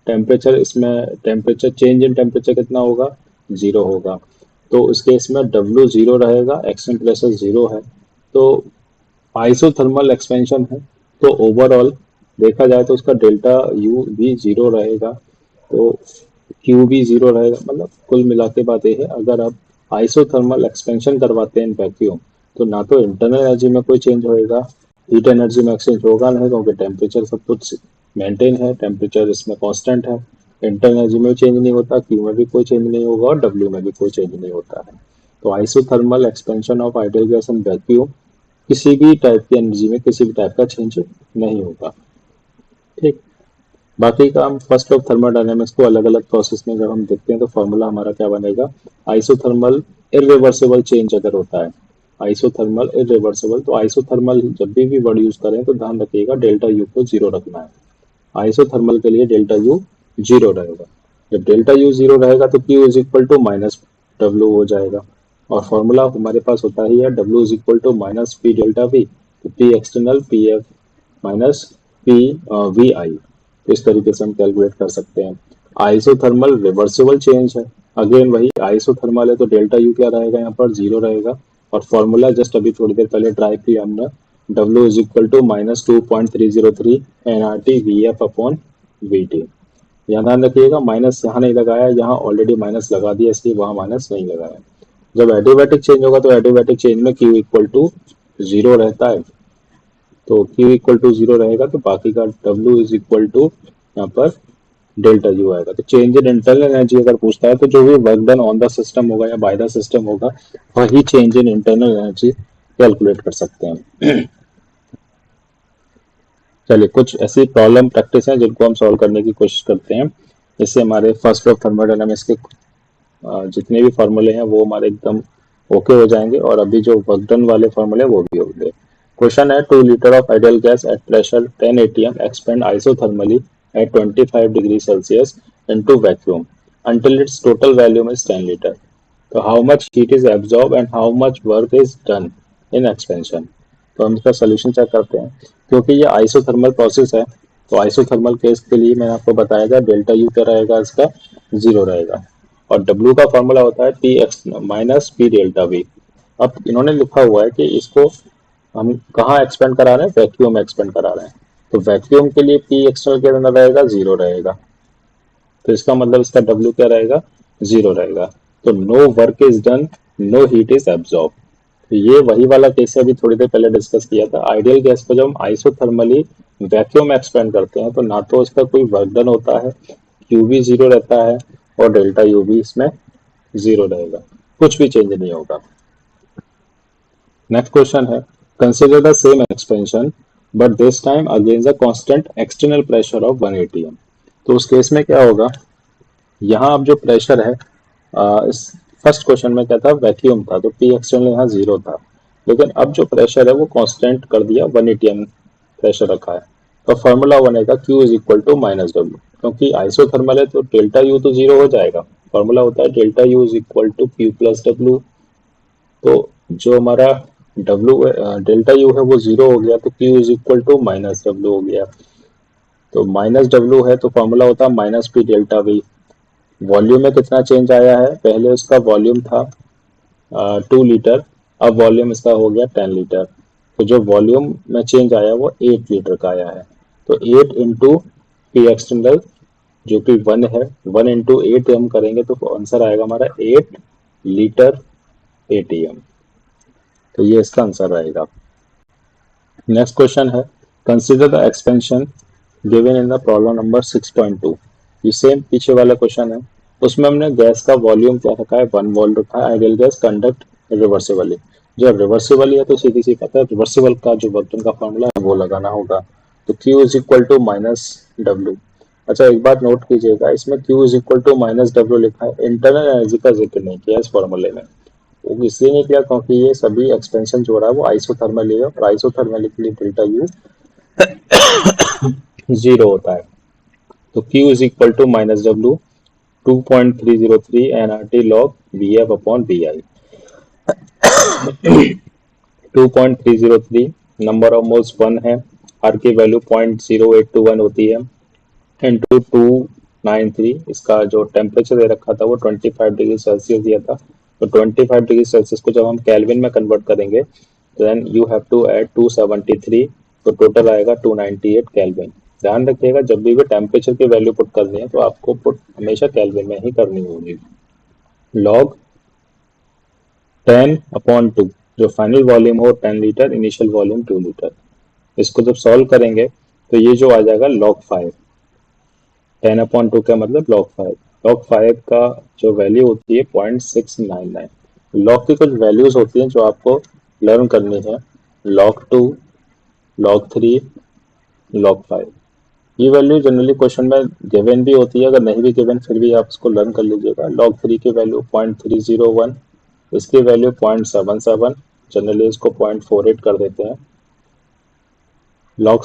टेम्परेचर, इसमें टेम्परेचर चेंज इन टेम्परेचर कितना होगा, जीरो होगा। तो इस केस में W जीरो रहेगा, एक्सटर्नल प्रेशर जीरो है। तो आइसोथर्मल एक्सपेंशन है, तो ओवरऑल देखा जाए तो उसका डेल्टा U भी जीरो रहेगा, तो Q भी जीरो रहेगा। मतलब कुल मिला के बात यह है, अगर आप आइसोथर्मल एक्सपेंशन करवाते हैं वैक्यूम, तो ना तो इंटरनल एनर्जी में कोई चेंज होएगा, हीट एनर्जी में एक्सचेंज होगा नहीं, क्योंकि टेम्परेचर सब कुछ मेंटेन है, टेम्परेचर इसमें कांस्टेंट है। इंटरनल एनर्जी में चेंज नहीं होता, Q में भी कोई चेंज नहीं होगा और W में भी कोई चेंज नहीं होता है। तो isothermal expansion of ideal gas in vacuum, किसी भी टाइप की एनर्जी में किसी भी टाइप का चेंज नहीं होगा। ठीक, बाकी का हम फर्स्ट ऑफ थर्मोडायनेमिक्स को अलग अलग प्रोसेस में जब हम देखते हैं, तो फॉर्मूला हमारा क्या बनेगा, आइसोथर्मल इरिवर्सिबल चेंज अगर होता है, आइसोथर्मल इरिवर्सिबल, तो आइसोथर्मल जब भी वर्ड यूज करें तो ध्यान रखिएगा डेल्टा यू को जीरो रखना है। आइसोथर्मल के लिए डेल्टा यू जीरो रहेगा। जब डेल्टा यू जीरो रहेगा तो Q is equal to minus W हो जाएगा, और फॉर्मूला हमारे पास होता ही है W is equal to minus P delta V. तो P external P F minus P V I. तो इस तरीके से हम कैलकुलेट कर सकते हैं। आइसोथर्मल रिवर्सिबल चेंज है, अगेन वही आइसोथर्मल है, तो डेल्टा यू क्या रहेगा, यहाँ पर जीरो रहेगा। और फॉर्मूला जस्ट अभी थोड़ी देर पहले ट्राई किया हमने, W is equal to -2.303 N R T V F upon V T. यहाँ ध्यान रखिएगा, माइनस यहाँ नहीं लगाया, यहाँ ऑलरेडी माइनस लगा दिया, इसलिए वहाँ माइनस नहीं लगाया। जब एडियाबैटिक चेंज होगा तो एडियाबैटिक चेंज में Q इक्वल टू जीरो रहता है, तो Q इक्वल टू जीरो रहेगा तो बाकी का W इज इक्वल टू यहाँ पर डेल्टा यू आएगा। तो चेंज इन इंटरनल एनर्जी अगर पूछता है तो जो भी work done on the system होगा या बाय द सिस्टम होगा वही change in internal energy calculate कर सकते हैं। चलिए कुछ ऐसी प्रॉब्लम प्रैक्टिस है जिनको हम सॉल्व करने की कोशिश करते हैं, इससे हमारे फर्स्ट ऑफ थर्मोडायनामिक्स के जितने भी फॉर्मूले हैं वो हमारे एकदम ओके हो जाएंगे, और अभी जो वर्क डन वाले फॉर्मूले वो भी होंगे। क्वेश्चन है 2 litre of ideal gas at pressure 10 atm expand isothermally at 25 degree Celsius into vacuum until its total volume is 10 liter. तो how much heat is absorb and how much work is done in expansion. तो हम इसका solution check करते हैं। क्योंकि ये isothermal process है तो आइसोथर्मल केस के लिए मैंने आपको बताया था डेल्टा यू क्या रहेगा, इसका जीरो रहेगा, और W का फॉर्मूला होता है P x minus P delta V. अब इन्होंने लिखा हुआ है कि इसको हम कहाँ एक्सपेंड करा रहे हैं, वैक्यूम में एक्सपेंड करा रहे हैं, तो वैक्यूम के लिए पी एक्सटर्नल के अंदर रहेगा जीरो रहेगा, तो इसका मतलब इसका W क्या रहेगा, जीरो रहेगा। तो no work is done, no heat is absorb. तो ये वही वाला केस है अभी थोड़ी देर पहले डिस्कस किया था। आइडियल गैस को जब हम आइसोथर्मली वैक्यूम में एक्सपेंड करते हैं तो ना तो इसका कोई वर्क डन होता है, क्यू भी जीरो रहता है, और डेल्टा यू भी इसमें जीरो रहेगा, कुछ भी चेंज नहीं होगा। नेक्स्ट क्वेश्चन है consider the same expansion but this time against the constant external pressure of 1 atm। तो उस केस में क्या होगा, यहाँ अब जो प्रेशर है इस फर्स्ट क्वेश्चन में क्या था, वैक्यूम था, तो पी एक्सटर्नल यहाँ जीरो था, लेकिन अब जो प्रेशर है वो कांस्टेंट कर दिया, 1 atm प्रेशर रखा है। तो फॉर्मूला बनेगा Q is equal to minus W, क्योंकि आइसोथर्मल है तो डेल्टा यू तो जीरो हो जाएगा। फॉर्मूला होता है delta U is equal to Q plus W. तो जो हमारा डब्ल्यू डेल्टा यू है वो जीरो हो गया, तो Q is equal to minus W हो गया। तो माइनस डब्ल्यू है तो फॉर्मूला होता है minus P delta we. Volume में कितना चेंज आया है, पहले उसका वॉल्यूम था 2 लीटर, अब वॉल्यूम इसका हो गया 10 लीटर, तो जो वॉल्यूम में चेंज आया वो 8 लीटर का आया है। तो 8 इंटू पी एक्सटर्नल जो कि 1 है, 1 इंटू 8 हम करेंगे तो आंसर आएगा हमारा 8 लीटर एटीएम। तो ये इसका आंसर रहेगा। नेक्स्ट क्वेश्चन है consider the expansion given in the problem number 6.2। ये सेम पीछे वाला क्वेश्चन है, उसमें हमने गैस का वॉल्यूम क्या रखा है, 1 मोल रखा है। आइडियल गैस कंडक्ट रिवर्सिबली, जब रिवर्सिबल है तो सीधी सी पता है रिवर्सिबल का जो वर्क डन का फॉर्मूला है वो लगाना होगा। तो Q is equal to minus W. अच्छा एक बात नोट कीजिएगा, इसमें Q is equal to minus W लिखा है, इंटरनल एनर्जी का जिक्र नहीं किया इस फॉर्मूले में। वो इसलिए नहीं किया क्योंकि ये सभी एक्सपेंशन जो रहा है वो आइसोथर्मली है, और आइसोथर्मली के लिए डेल्टा यू जीरो होता है। तो Q is equal to minus W 2.303 nRT log Vf upon Vi। 2.303 number of moles 1 है, R की वैल्यू 0.0821 होती है, इंटू 293, इसका जो टेम्परेचर दे रखा था वो 25 डिग्री सेल्सियस दिया था। तो 25 डिग्री सेल्सियस को जब हम केल्विन में कन्वर्ट करेंगे then you have to add 273, तो टोटल आएगा 298 केल्विन। ध्यान रखिएगा जब भी टेम्परेचर की वैल्यू पुट करनी है तो आपको पुट हमेशा केल्विन में ही करनी होगी। लॉग 10 अपॉन 2, जो फाइनल वॉल्यूम हो 10 लीटर, इनिशियल वॉल्यूम 2 लीटर। इसको जब सॉल्व करेंगे तो ये जो आ जाएगा लॉग 5, 10 अपॉन 2 का मतलब लॉग 5। लॉग 5 का जो वैल्यू होती है 0.699। लॉग की कुछ वैल्यूज होती हैं जो आपको लर्न करनी है, लॉग 2, लॉग 3, लॉग 5। ये वैल्यू जनरली क्वेश्चन में गिवन भी होती है, अगर नहीं भी गिवन फिर भी आप इसको लर्न कर लीजिएगा। लॉग 3 की वैल्यू 0.301, इसकी वैल्यू 0.77, जनरली इसको 0.48 कर देते हैं। लॉग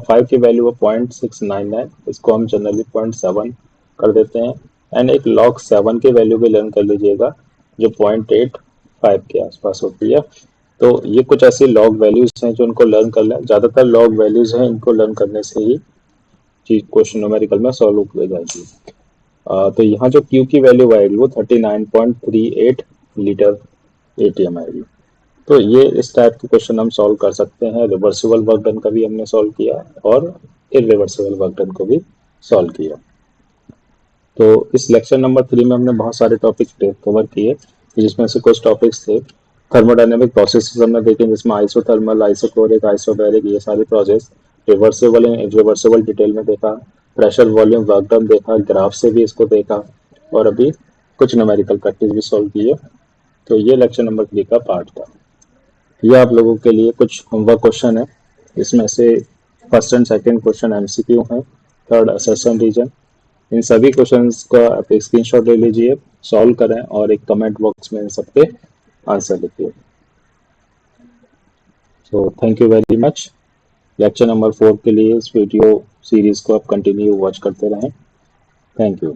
5 की वैल्यू है 0.699, इसको हम जनरली 0.7 कर देते हैं। एंड एक लॉग 7 की वैल्यू भी लर्न कर लीजिएगा जो 0.85 के आसपास होती है। तो ये कुछ ऐसी लॉग वैल्यूज हैं जो इनको लर्न कर लें, ज़्यादातर लॉग वैल्यूज हैं, इनको लर्न करने से ही चीज क्वेश्चन न्यूमेरिकल में सॉल्व हो जाएगी। तो यहाँ जो Q की वैल्यू आएगी वो 39.38 लीटर एटीएम आएगी। तो ये इस टाइप के क्वेश्चन हम सॉल्व कर सकते हैं। रिवर्सिबल वर्क डन का भी हमने सॉल्व किया और इरिवर्सिबल वर्क डन को भी सॉल्व किया। तो इस लेक्चर नंबर 3 में हमने बहुत सारे टॉपिक कवर किए, जिसमें से कुछ टॉपिक्स थे थर्मोडायनेमिक प्रोसेसेस हमने देखे, जिसमें आइसोथर्मल, आइसोकोरिक, आइसोबैरिक, ये सारे process, reversible and irreversible detail में देखा, प्रेशर वॉल्यूम वर्क डन देखा, ग्राफ से भी इसको देखा, और अभी कुछ न्यूमेरिकल प्रैक्टिस भी सॉल्व किए। तो ये लेक्चर नंबर 3 का पार्ट था। ये आप लोगों के लिए कुछ होमवर्क क्वेश्चन है, इसमें से first and second question MCQ हैं, थर्ड असर्शन रीजन। इन सभी क्वेश्चंस का आप एक स्क्रीनशॉट ले लीजिए, सॉल्व करें और एक कमेंट बॉक्स में इन सबके आंसर लिखिए। So thank you very much. Lecture number 4 के लिए इस वीडियो सीरीज को आप कंटिन्यू वॉच करते रहें। Thank you.